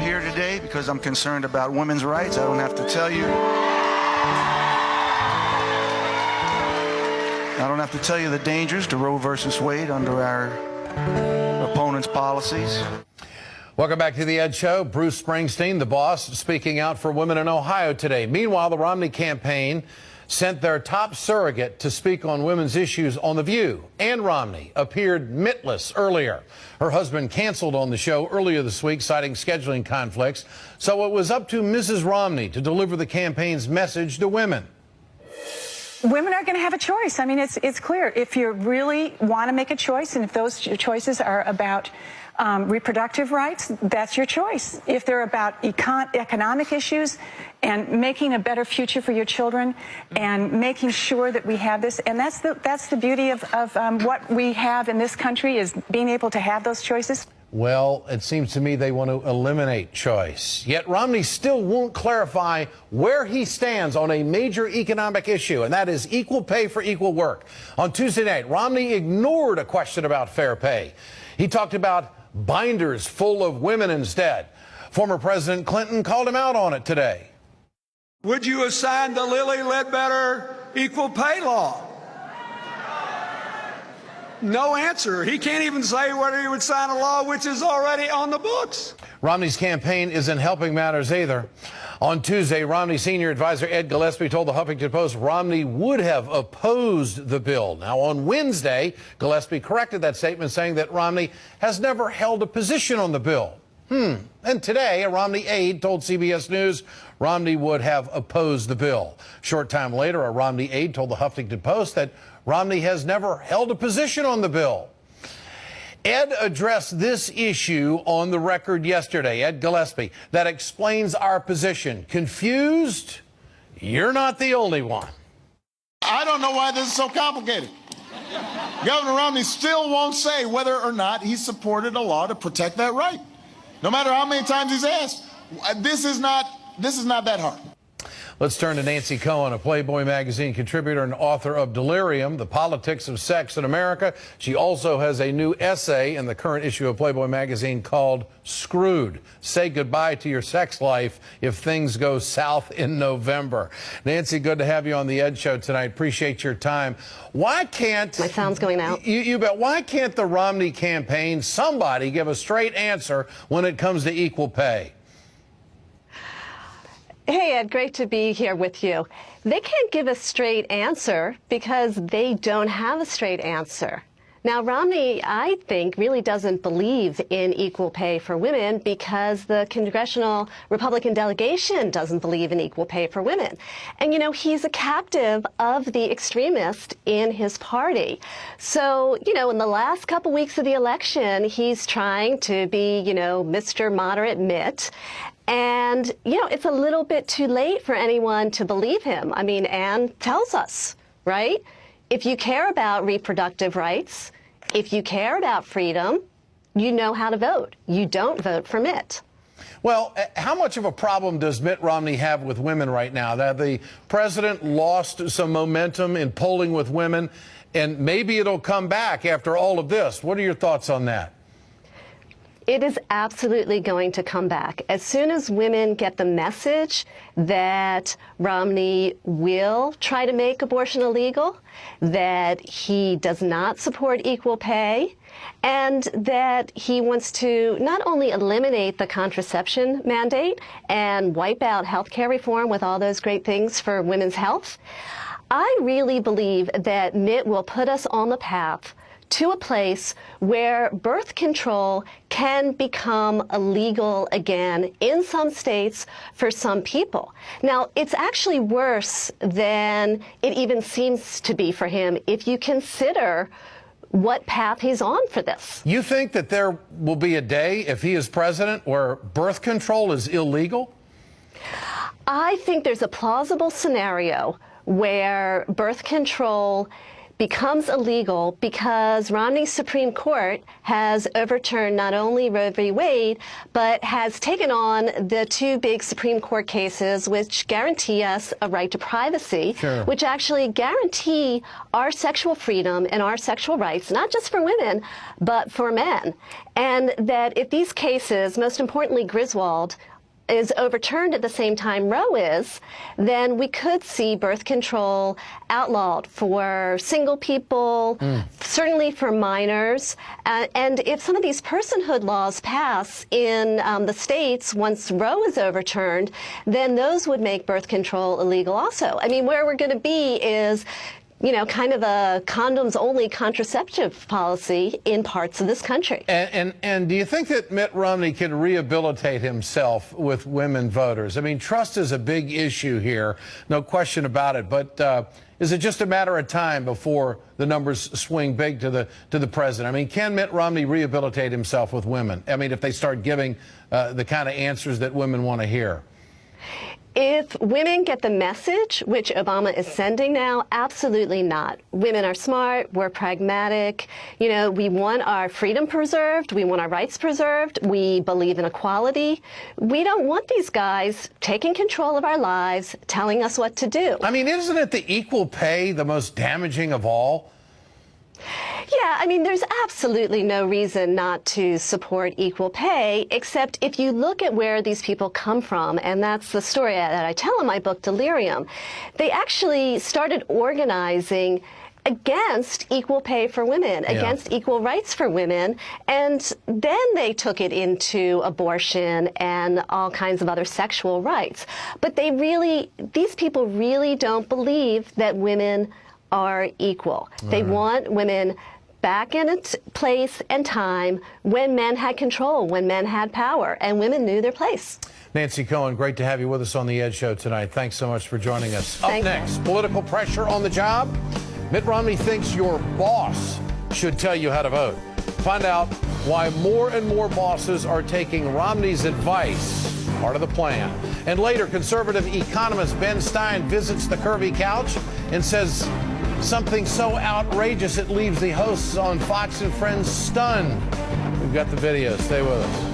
here today because I'm concerned about women's rights. I don't have to tell you. I don't have to tell you the dangers to Roe versus Wade under our opponents' policies. Welcome back to the Ed Show. Bruce Springsteen, the boss, speaking out for women in Ohio today. Meanwhile, the Romney campaign sent their top surrogate to speak on women's issues on The View. Ann Romney appeared mittless earlier. Her husband canceled on the show earlier this week, citing scheduling conflicts. So it was up to Mrs. Romney to deliver the campaign's message to women. Women are going to have a choice. I mean, it's clear. If you really want to make a choice, and if those choices are about reproductive rights, that's your choice. If they're about economic issues and making a better future for your children and making sure that we have this, and that's the beauty of what we have in this country, is being able to have those choices. Well, it seems to me they want to eliminate choice. Yet Romney still won't clarify where he stands on a major economic issue, and that is equal pay for equal work. On Tuesday night, Romney ignored a question about fair pay. He talked about binders full of women instead. Former President Clinton called him out on it today. Would you have signed the Lilly Ledbetter equal pay law? No answer. He can't even say whether he would sign a law which is already on the books. Romney's campaign isn't helping matters either. On Tuesday, Romney senior advisor Ed Gillespie told the Huffington Post Romney would have opposed the bill. Now, on Wednesday, Gillespie corrected that statement, saying that Romney has never held a position on the bill. And today, a Romney aide told CBS News Romney would have opposed the bill. Short time later, a Romney aide told the Huffington Post that Romney has never held a position on the bill. Ed addressed this issue on the record yesterday, Ed Gillespie. That explains our position. Confused? You're not the only one. I don't know why this is so complicated. Governor Romney still won't say whether or not he supported a law to protect that right. No matter how many times he's asked, this is not that hard. Let's turn to Nancy Cohen, a Playboy magazine contributor and author of Delirium, The Politics of Sex in America. She also has a new essay in the current issue of Playboy magazine called Screwed. Say goodbye to your sex life if things go south in November. Nancy, good to have you on the Ed Show tonight. Appreciate your time. Why can't... My sound's going out. You bet. Why can't the Romney campaign, somebody, give a straight answer when it comes to equal pay? Hey, Ed, great to be here with you. They can't give a straight answer because they don't have a straight answer. Now, Romney, I think, really doesn't believe in equal pay for women because the congressional Republican delegation doesn't believe in equal pay for women. And, you know, he's a captive of the extremists in his party. So, you know, in the last couple weeks of the election, he's trying to be, you know, Mr. Moderate Mitt. And, you know, it's a little bit too late for anyone to believe him. I mean, Ann tells us, right? If you care about reproductive rights, if you care about freedom, you know how to vote. You don't vote for Mitt. Well, how much of a problem does Mitt Romney have with women right now? That the president lost some momentum in polling with women, and maybe it'll come back after all of this. What are your thoughts on that? It is absolutely going to come back. As soon as women get the message that Romney will try to make abortion illegal, that he does not support equal pay, and that he wants to not only eliminate the contraception mandate and wipe out health care reform with all those great things for women's health, I really believe that Mitt will put us on the path to a place where birth control can become illegal again in some states for some people. Now, it's actually worse than it even seems to be for him if you consider what path he's on for this. You think that there will be a day, if he is president, where birth control is illegal? I think there's a plausible scenario where birth control becomes illegal because Romney's Supreme Court has overturned not only Roe v. Wade, but has taken on the two big Supreme Court cases which guarantee us a right to privacy, Sure. which actually guarantee our sexual freedom and our sexual rights, not just for women, but for men. And that if these cases, most importantly Griswold, is overturned at the same time Roe is, then we could see birth control outlawed for single people, certainly for minors. And if some of these personhood laws pass in the states once Roe is overturned, then those would make birth control illegal also. I mean, where we're going to be is, you know, kind of a condoms-only contraceptive policy in parts of this country. And do you think that Mitt Romney can rehabilitate himself with women voters? I mean, trust is a big issue here, no question about it. But is it just a matter of time before the numbers swing big to the president? I mean, can Mitt Romney rehabilitate himself with women? I mean, if they start giving the kind of answers that women want to hear. If women get the message, which Obama is sending now, absolutely not. Women are smart, we're pragmatic, you know, we want our freedom preserved, we want our rights preserved, we believe in equality. We don't want these guys taking control of our lives, telling us what to do. I mean, isn't it the equal pay the most damaging of all? Yeah, I mean, there's absolutely no reason not to support equal pay, except if you look at where these people come from, and that's the story that I tell in my book, Delirium. They actually started organizing against equal pay for women, against equal rights for women, and then they took it into abortion and all kinds of other sexual rights. But these people really don't believe that women are equal. They want women back in its place and time when men had control, when men had power, and women knew their place. Nancy Cohen, great to have you with us on The Ed Show tonight. Thanks so much for joining us. Thank you. Up next, political pressure on the job. Mitt Romney thinks your boss should tell you how to vote. Find out why more and more bosses are taking Romney's advice, part of the plan. And later, conservative economist Ben Stein visits the curvy couch and says something so outrageous it leaves the hosts on Fox and Friends stunned. We've got the video. Stay with us.